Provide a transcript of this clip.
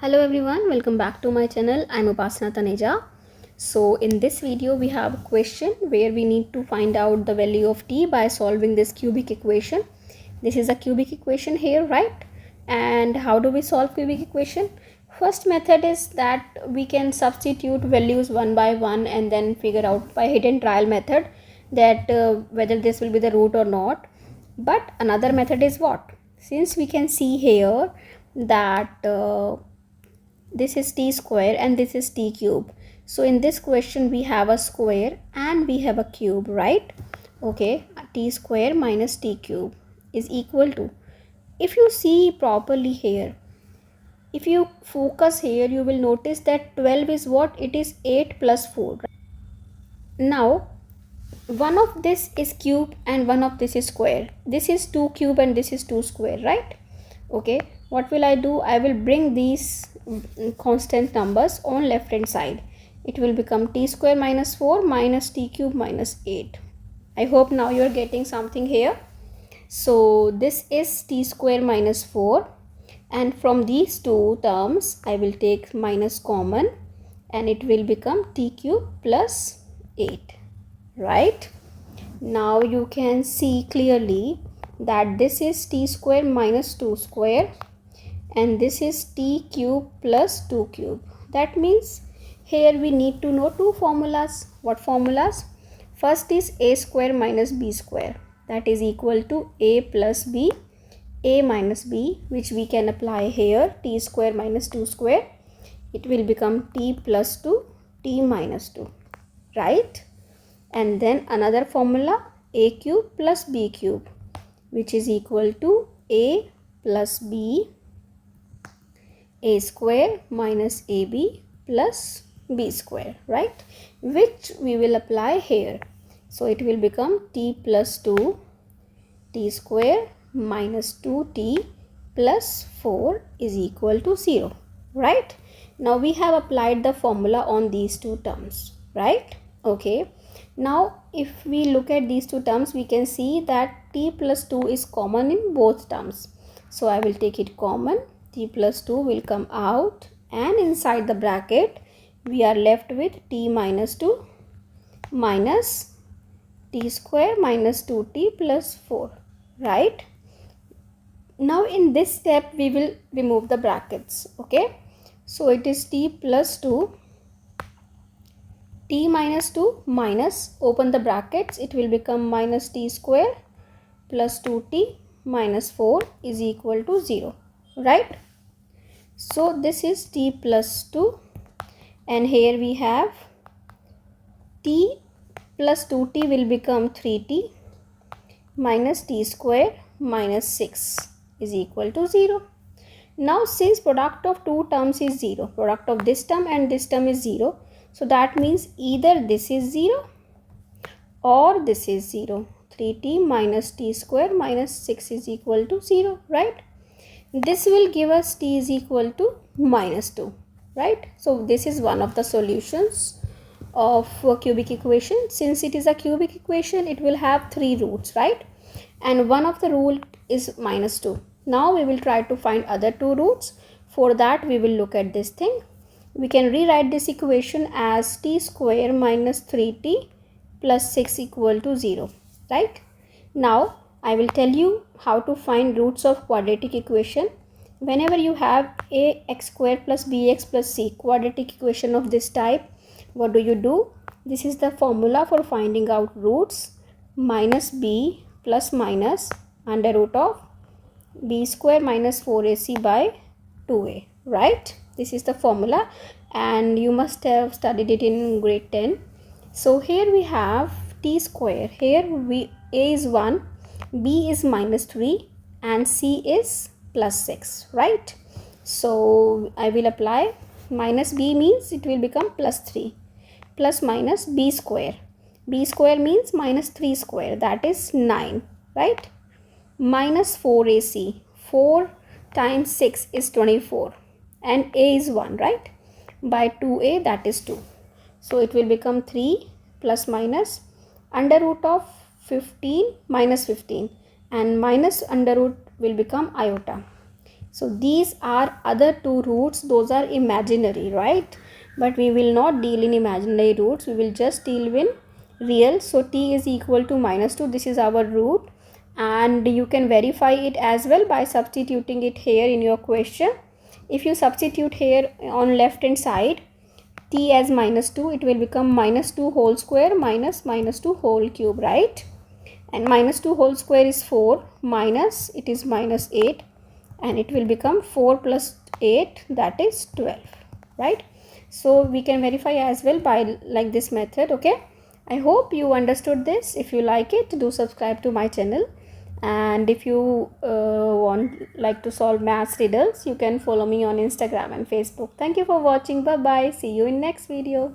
Hello everyone, welcome back to my channel. I'm Upasana Taneja. So in this video we have a question where we need to find out the value of t by solving this cubic equation. This is a cubic equation here, right? And how do we solve cubic equation? First method is that we can substitute values one by one and then figure out by hidden trial method that whether this will be the root or not. But another method is what? Since we can see here that this is t square and this is t cube. So in this question we have a square and we have a cube, right? Okay, t square minus t cube is equal to, if you see properly here, if you focus here, you will notice that 12 is what? It is 8 plus 4. Now one of this is cube and one of this is square. This is 2 cube and this is 2 square, right? Okay, what will I do? I will bring these constant numbers on left hand side. It will become t square minus 4 minus t cube minus 8. I hope now you are getting something here. So this is t square minus 4, and from these two terms I will take minus common and it will become t cube plus 8, right? Now you can see clearly that this is t square minus 2 square and this is t cube plus 2 cube. That means here we need to know two formulas. What formulas? First is a square minus b square, that is equal to a plus b, a minus b, which we can apply here. T square minus 2 square, it will become t plus 2, t minus 2, right? And then another formula, a cube plus b cube, which is equal to a plus b, a square minus ab plus b square, right? Which we will apply here. So it will become t plus 2, t square minus 2t plus 4 is equal to 0, right? Now we have applied the formula on these two terms, right? Okay. Now if we look at these two terms, we can see that t plus 2 is common in both terms. So I will take it common. T plus 2 will come out and inside the bracket we are left with t minus 2 minus t square minus 2t plus 4, right? Now in this step we will remove the brackets, okay? So it is t plus 2, t minus 2 minus, open the brackets, it will become minus t square plus 2t minus 4 is equal to 0, right? So this is t plus 2 and here we have t plus 2t will become 3t minus t square minus 6 is equal to 0. Now since product of two terms is 0, product of this term and this term is 0, so that means either this is 0 or this is 0. 3t minus t square minus 6 is equal to 0, right? This will give us t is equal to minus 2, right? So this is one of the solutions of a cubic equation. Since it is a cubic equation, it will have 3 roots, right? And one of the root is minus 2. Now we will try to find other 2 roots. For that we will look at this thing. We can rewrite this equation as t square minus 3t plus 6 equal to 0, right? Now I will tell you how to find roots of quadratic equation. Whenever you have a x square plus bx plus c quadratic equation of this type, what do? This is the formula for finding out roots: minus b plus minus under root of b square minus 4ac by 2a, right? This is the formula and you must have studied it in grade 10. So here we have t square. Here a is 1, b is minus 3 and c is plus 6, right? So I will apply minus b means it will become plus 3 plus minus b square. B square means minus 3 square, that is 9, right? Minus 4ac, 4 times 6 is 24 and a is 1, right? By 2a, that is 2. So it will become 3 plus minus under root of 15 minus 15 and minus under root will become iota. So these are other two roots, those are imaginary, right? But we will not deal in imaginary roots, we will just deal in real. So t is equal to -2, this is our root, and you can verify it as well by substituting it here in your question. If you substitute here on left hand side t as -2, it will become -2 whole square minus -2 whole cube, right? And -2 whole square is 4, minus it is -8, and it will become 4 plus 8, that is 12, right? So we can verify as well by like this method. Okay, I hope you understood this. If you like it, do subscribe to my channel, and if you like to solve maths riddles, you can follow me on Instagram and Facebook. Thank you for watching. Bye bye. See you in next video.